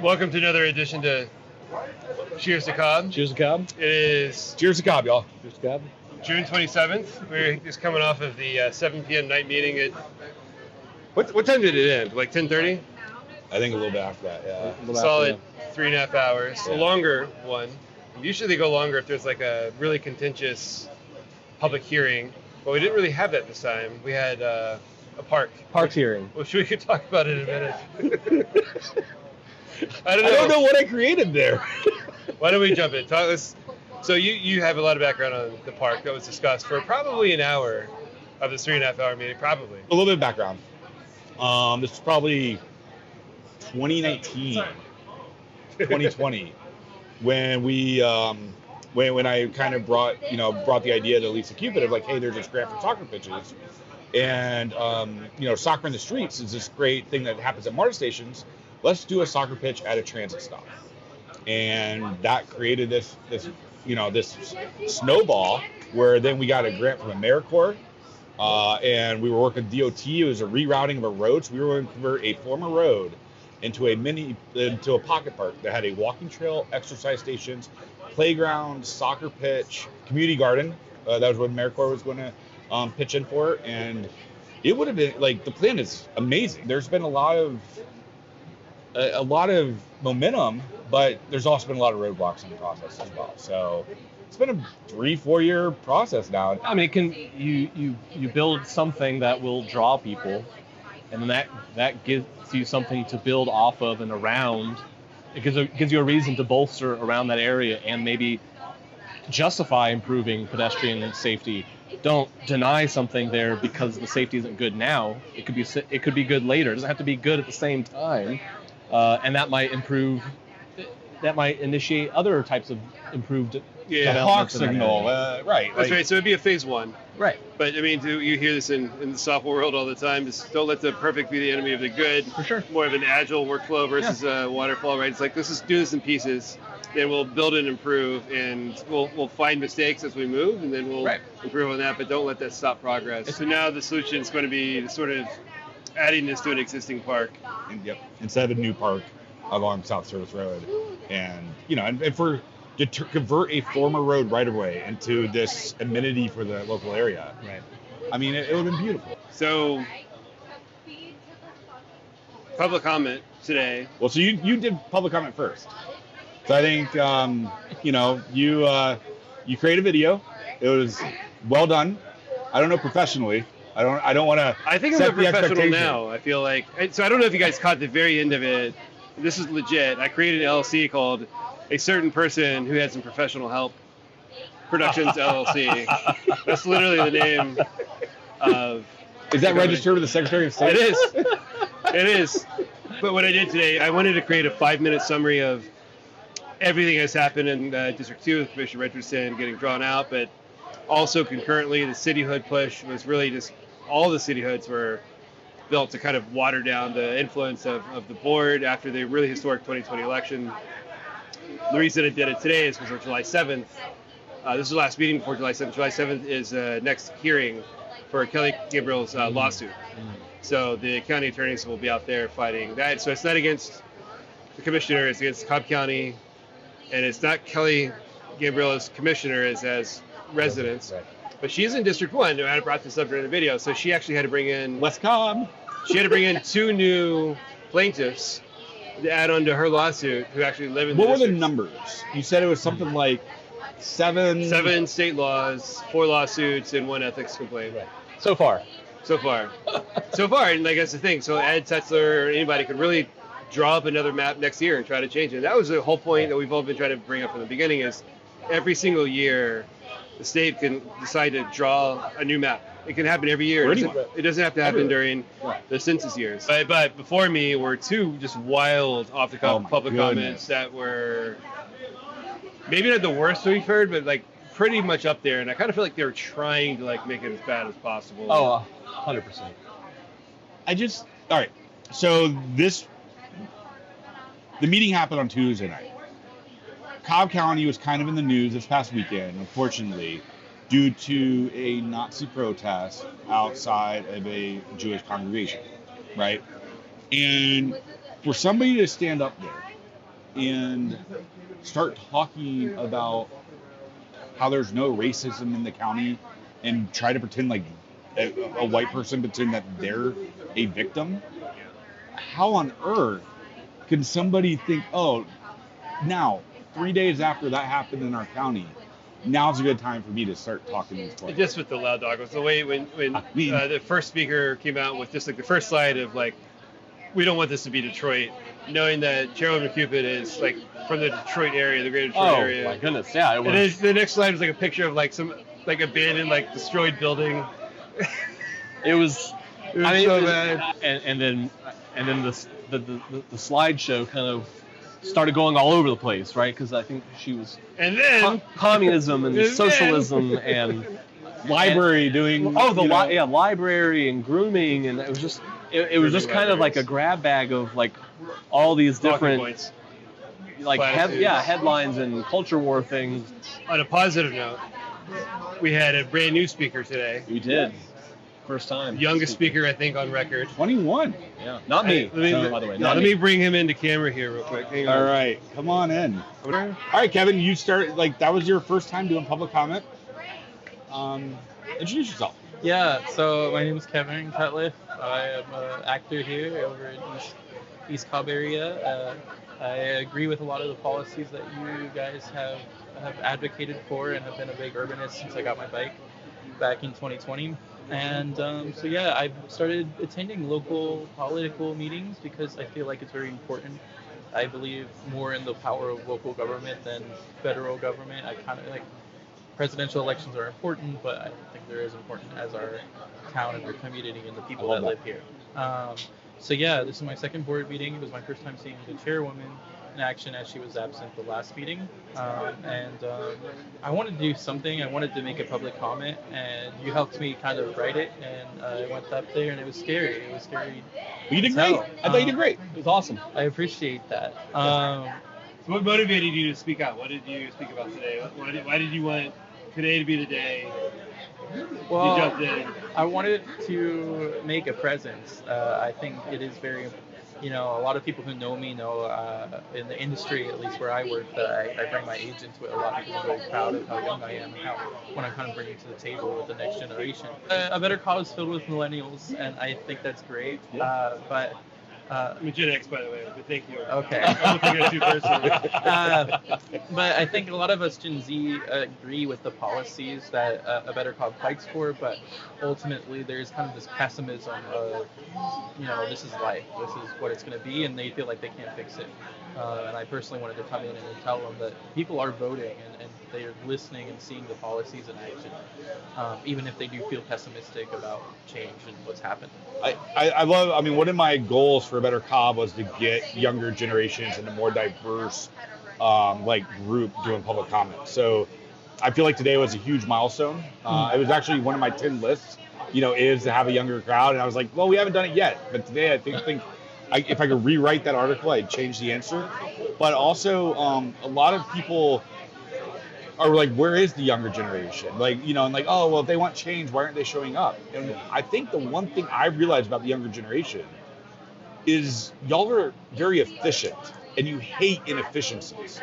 Welcome to another edition to Cheers to Cobb. Cheers to Cobb. It is Cheers to Cobb, y'all. Cheers to Cobb. June 27th. We're just coming off of the 7 p.m. night meeting. What time did it end? Like 10:30? I think a little bit after that, yeah. Solid 3.5 hours. Yeah. A longer one. Usually they go longer if there's like a really contentious public hearing, but we didn't really have that this time. We had a park hearing. Which we could talk about in a minute. I don't know what I created there. Why don't we jump in? So you have a lot of background on the park that was discussed for probably an hour of this 3.5 hour meeting, probably. A little bit of background. This was probably 2019, 2020, when we when I kind of brought the idea to Lisa Cupid of like, hey, there's this grant for soccer pitches, and soccer in the streets is this great thing that happens at MARTA stations. Let's do a soccer pitch at a transit stop. And that created this snowball where then we got a grant from AmeriCorps, and we were working with DOT. It was a rerouting of a road. So we were going to convert a former road into a pocket park that had a walking trail, exercise stations, playground, soccer pitch, community garden. That was what AmeriCorps was going to pitch in for. And it would have been like, the plan is amazing. There's been a lot of momentum, but there's also been a lot of roadblocks in the process as well. So it's been a 3-4 year process now. I mean, you build something that will draw people, and then that gives you something to build off of and around. It gives you a reason to bolster around that area and maybe justify improving pedestrian safety. Don't deny something there because the safety isn't good now. It could be good later. It doesn't have to be good at the same time. And that might initiate other types of improved hawk signal, right? That's right. So it'd be a phase one, right? But I mean, you hear this in the software world all the time. Just don't let the perfect be the enemy of the good. For sure. More of an agile workflow versus a waterfall, right? It's like, let's just do this in pieces, then we'll build and improve, and we'll find mistakes as we move, and then we'll improve on that. But don't let that stop progress. So now the solution is going to be sort of adding this to an existing park. Yep. Instead of a new park along South Service Road, and to convert a former road right of way into this amenity for the local area. Right. I mean, it would have been beautiful. So, public comment today. Well, so you did public comment first. So I think you created a video. It was well done. I don't know professionally. I don't want to. I think I'm a professional now. I feel like. So I don't know if you guys caught the very end of it. This is legit. I created an LLC called A Certain Person Who Had Some Professional Help Productions LLC. That's literally the name of. Is that registered with the Secretary of State? It is. It is. But what I did today, I wanted to create a 5-minute summary of everything that's happened in District 2 with Commissioner Richardson getting drawn out, but also concurrently the cityhood push was really just all the citihoods were built to kind of water down the influence of the board after the really historic 2020 election. The reason I did it today is because on July 7th, this is the last meeting before July 7th. July 7th is next hearing for Kelly Gabriel's lawsuit. So the county attorneys will be out there fighting that. So it's not against the commissioner, it's against Cobb County, and it's not Kelly Gabriel as commissioner as residents. Right. But she's in District 1. I brought this up during the video. So she actually had to bring in West Cobb. She had to bring in 2 new plaintiffs to add on to her lawsuit who actually live in the district. What were the numbers? You said it was something like 7 state laws, 4 lawsuits, and 1 ethics complaint. Right. So far. And like, that's the thing. So Ed Tetzler or anybody could really draw up another map next year and try to change it. That was the whole point that we've all been trying to bring up from the beginning is every single year the state can decide to draw a new map. It can happen every year. It doesn't have to happen during the census years. But before me were 2 just wild off-the-cuff public comments that were maybe not the worst we've heard, but like pretty much up there. And I kind of feel like they were trying to like make it as bad as possible. Oh, 100%. All right. So the meeting happened on Tuesday night. Cobb County was kind of in the news this past weekend, unfortunately, due to a Nazi protest outside of a Jewish congregation, right? And for somebody to stand up there and start talking about how there's no racism in the county and try to pretend like a white person pretend that they're a victim, how on earth can somebody think, oh, now 3 days after that happened in our county, now's a good time for me to start talking these points? Just with the loud dog was the way when the first speaker came out with just like the first slide of like, we don't want this to be Detroit, knowing that Chairwoman Cupid is like from the Detroit area, the greater Detroit area. Oh my goodness, yeah. It was. And then the next slide was like a picture of like some like abandoned, like destroyed building. It was. It was so bad. And then the slideshow kind of started going all over the place, right? Because I think she was. And then communism and socialism and library doing. Oh, library and grooming, and it was just. It was just kind of like a grab bag of like all these different points. Like headlines and culture war things. On a positive note, we had a brand new speaker today. We did. First time. Youngest speaker, I think, on record. 21. Yeah. Not me. By the way. Let me bring him into camera here real quick. Hang on. All right, come on in. All right, Kevin, you start, like, that was your first time doing public comment. Introduce yourself. Yeah, so my name is Kevin Cutliffe. I am an actor here over in East Cobb area. I agree with a lot of the policies that you guys have advocated for, and have been a big urbanist since I got my bike back in 2020. And so yeah, I've started attending local political meetings because I feel like it's very important. I believe more in the power of local government than federal government. I kind of like presidential elections are important, but I don't think they're as important as our town and our community and the people that live here. So yeah, this is my second board meeting. It was my first time seeing the chairwoman in action as she was absent the last meeting. I wanted to do something. I wanted to make a public comment, and you helped me kind of write it, and I went up there, and it was scary. It was scary. You did great. I thought you did great. It was awesome. I appreciate that. So what motivated you to speak out? What did you speak about today? Why did you want today to be the day? Well, you jumped in? I wanted to make a presence. I think it is very, a lot of people who know me know in the industry, at least where I work, that I bring my age into it. A lot of people are very proud of how young I am and what I'm kind of bringing to the table with the next generation. A better cause filled with millennials, and I think that's great. But I'm a Gen X, by the way, but thank you. Okay. I don't think that's too personal. But I think a lot of us Gen Z agree with the policies that a better cause fights for, but ultimately there's kind of this pessimism of, this is life, this is what it's going to be, and they feel like they can't fix it. And I personally wanted to come in and tell them that people are voting and they are listening and seeing the policies in action, even if they do feel pessimistic about change and what's happening. I love, one of my goals for a better Cobb was to get younger generations and a more diverse group doing public comment. So I feel like today was a huge milestone. It was actually one of my 10 lists, is to have a younger crowd. And I was like, well, we haven't done it yet. But today I think if I could rewrite that article, I'd change the answer. But also, a lot of people are like, where is the younger generation? Oh, well, if they want change, why aren't they showing up? And I think the one thing I realized about the younger generation is y'all are very efficient, and you hate inefficiencies.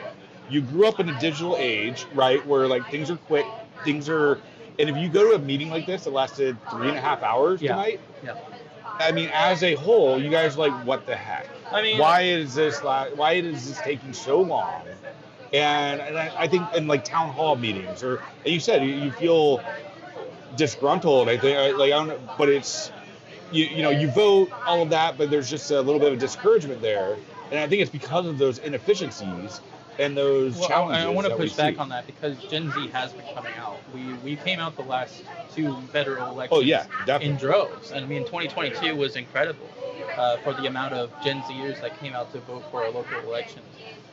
You grew up in a digital age, right, where things are quick, and if you go to a meeting like this that lasted 3.5 hours tonight, as a whole, you guys are like, what the heck? Why is this taking so long? And I think in town hall meetings, and you said you feel disgruntled. I think I don't know, but it's you vote all of that, but there's just a little bit of discouragement there, and I think it's because of those inefficiencies and those challenges. I want to push back on that because Gen Z has been coming out. We came out the last 2 federal elections in droves, and 2022 was incredible for the amount of Gen Zers that came out to vote for our local elections.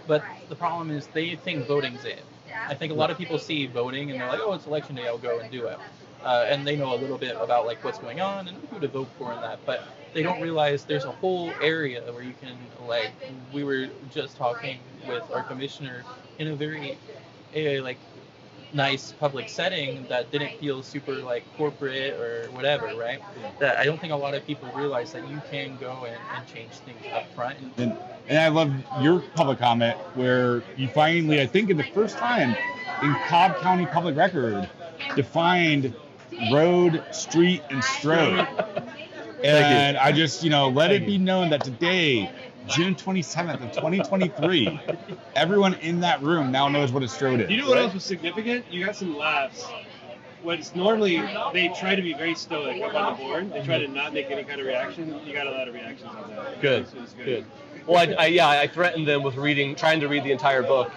But the problem is they think voting's it. I think a lot of people see voting and they're like, oh, it's election day, I'll go and do it. And they know a little bit about what's going on and who to vote for and that, but they don't realize there's a whole area where you can we were just talking with our commissioner in a very nice public setting that didn't feel super like corporate or whatever, right? That I don't think a lot of people realize that you can go and change things up front. And I love your public comment where you finally, I think, in the first time in Cobb County Public Record, defined road, street, and Stroad. And I just, let it be known that today, June 27th of 2023, everyone in that room now knows what a Stroad is. You know what else was significant? You got some laughs. What's normally, they try to be very stoic up on the board. They try to not make any kind of reaction. You got a lot of reactions on that. Good. It was Good. Well, I threatened them with trying to read the entire book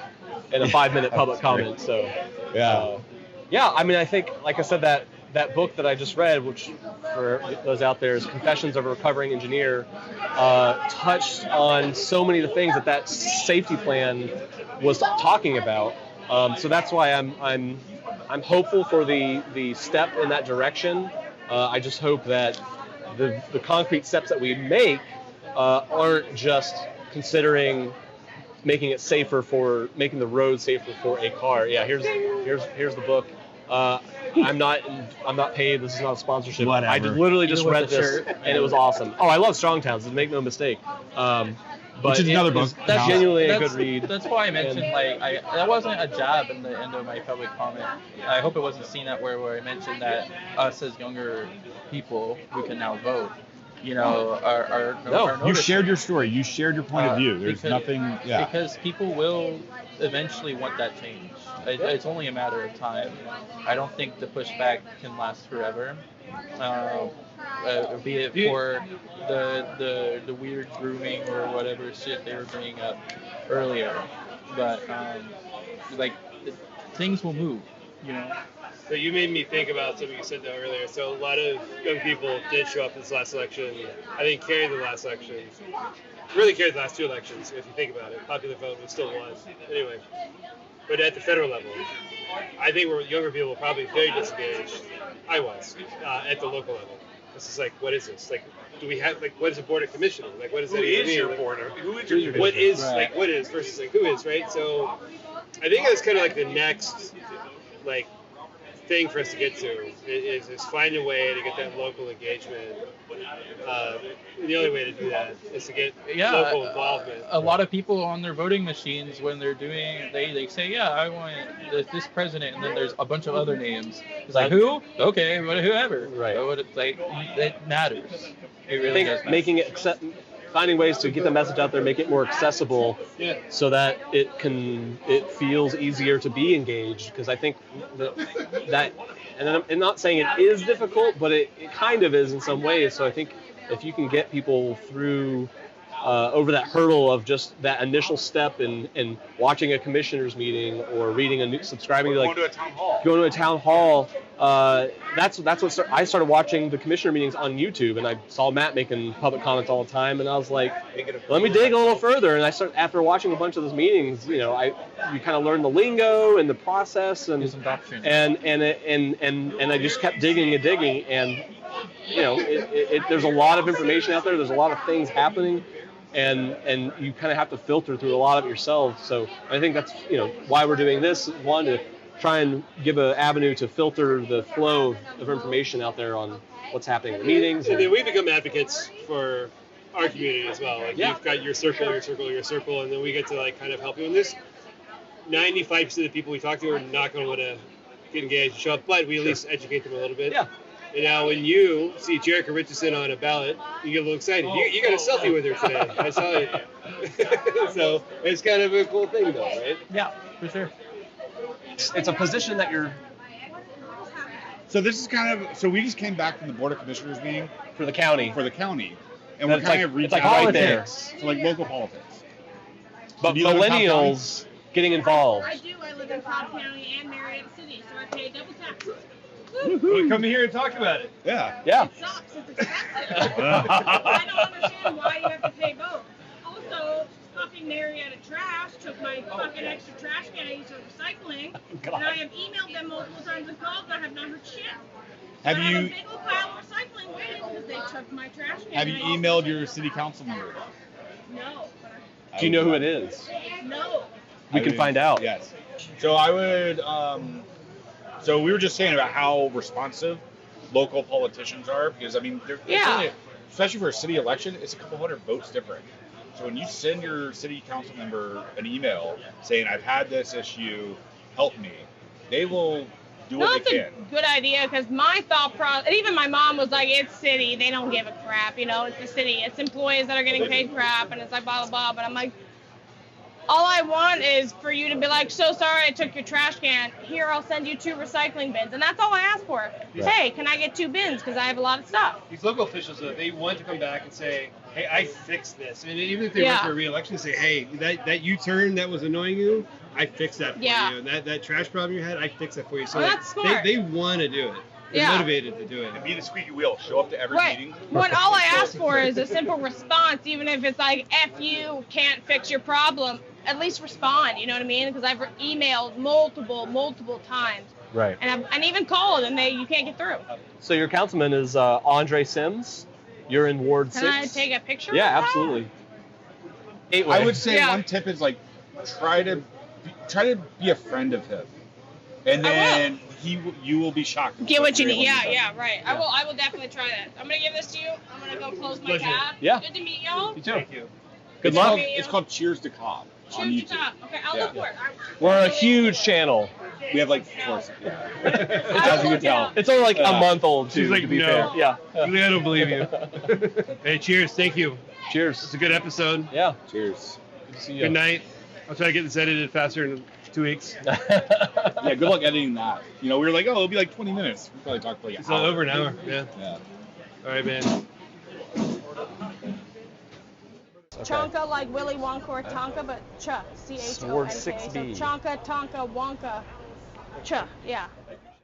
in a 5-minute public comment. So, I mean, I think, like I said, that book that I just read, which for those out there is Confessions of a Recovering Engineer, touched on so many of the things that safety plan was talking about. So that's why I'm hopeful for the step in that direction. I just hope that the concrete steps that we make aren't just considering making the road safer for a car. Yeah, here's the book. I'm not paid. This is not a sponsorship. Whatever. I literally just read this and it was awesome. Oh, I love Strong Towns. Make no mistake. But which is another book. That's genuinely a good read. That's why I mentioned that wasn't a jab in the end of my public comment. I hope it wasn't seen that where I mentioned that us as younger people who can now vote, are you noticing. shared your story. You shared your point of view. There's nothing. Yeah. Because people will eventually want that change. It's only a matter of time. I don't think the pushback can last forever. Be it for the weird grooming or whatever shit they were bringing up earlier, but things will move, So you made me think about something you said though earlier. So a lot of young people did show up this last election. I think carried the last election. Really carried the last two elections, if you think about it. Popular vote was still won. Anyway. But at the federal level, I think younger people were probably very disengaged. I was, at the local level. This is like, what is this? Like, do we have, what is a board of commissioner? Like, what does that even mean? Who is your board? What is, right. What is versus, who is, right? So, I think that's kind of the next, thing for us to get to is find a way to get that local engagement. The only way to do that is to get local involvement. A lot of people on their voting machines, when they're doing, they say, I want this president, and then there's a bunch of other names. It's like, who? Okay, whoever. Right. So it matters. It really does matter. Finding ways to get the message out there, make it more accessible, so that it feels easier to be engaged. Because I think that, and I'm not saying it is difficult, but it kind of is in some ways. So I think if you can get people through over that hurdle of just that initial step in watching a commissioner's meeting or reading subscribing to going to a town hall. That's what I started watching the commissioner meetings on YouTube, and I saw Matt making public comments all the time, and I was like, let me dig a little further. And I started, after watching a bunch of those meetings, you kind of learn the lingo and the process, and I just kept digging and digging, and there's a lot of information out there. There's a lot of things happening. And you kind of have to filter through a lot of it yourself. So I think that's why we're doing this. One, to try and give an avenue to filter the flow of information out there on what's happening in the meetings. And then we become advocates for our community as well. You've got your circle, and then we get to kind of help you in this. 95% of the people we talk to are not going to want to get engaged and show up, but we at least educate them a little bit. Yeah. And now when you see Marietta Richardson on a ballot, you get a little excited. You got a selfie with her today. I saw it. So it's kind of a cool thing though, right? Yeah, for sure. It's a position that you're... So this is so we just came back from the Board of Commissioners meeting. For the county. And we're kind of reaching out right there. So local politics. But millennials getting involved. I do. I live in Cobb County and Marietta City, so I pay double taxes. Well, come here and talk about it. Yeah. It sucks. It's expensive. I don't understand why you have to pay both. Also, fucking Marietta Trash took my fucking extra trash can I used for recycling, and I have emailed them multiple times and called, but I have not heard shit. I have a big old pile of recycling waiting because they took my trash can. Have you emailed your city council member? No. Do you know who it is? No. We can find out. Yes. So I would So we were just saying about how responsive local politicians are, because I mean, it's only, especially for a city election, it's a couple hundred votes different. So when you send your city council member an email saying, "I've had this issue, help me," they will do what they can. That's a good idea, because my thought process, and even my mom was like, it's city, they don't give a crap, you know, it's the city, it's employees that are getting paid crap, and it's like blah, blah, blah, but I'm like, all I want is for you to be like, so sorry I took your trash can, here, I'll send you 2 recycling bins, and that's all I ask for. Right. Hey, can I get 2 bins, because I have a lot of stuff. These local officials, though, they want to come back and say, hey, I fixed this, and even if they run for re-election, say, hey, that U-turn that was annoying you, I fixed that for you. And that trash problem you had, I fixed that for you. So that's smart. They want to do it. They're motivated to do it. And be the squeaky wheel. Show up to every meeting. What all I ask for is a simple response, even if it's like, F you, can't fix your problem. At least respond, you know what I mean? Because I've emailed multiple times. Right. And even called, and you can't get through. So your councilman is Andre Sims. You're in Ward 6. Can I take a picture? Yeah, absolutely. I would say one tip is like try to be a friend of him, and then you will be shocked. Get what you need. Yeah, right. Yeah. I will definitely try that. I'm gonna give this to you. I'm gonna go close my tab. Yeah. Good to meet y'all. You too. Thank you. Good luck. It's called Cheers to Cobb on YouTube. Okay, I'll look for it. We're a huge channel. We have like 4. As you can tell. It's only like a month old too. She's like, to be no. fair. Yeah. Julie, I don't believe you. Hey, cheers. Thank you. Cheers. It's a good episode. Yeah. Cheers. Good to see you. Good night. I'll try to get this edited faster in 2 weeks. Yeah, good luck editing that. You know, we were like, oh, it'll be like 20 minutes. We probably talked for like an It's hour. over an hour. Yeah. All right, man. Chonka like Willy Wonka or Tonka, but Cha, C-H-O-N-K. Ward 6B. So Chonka, Tonka, Wonka, Cha, yeah.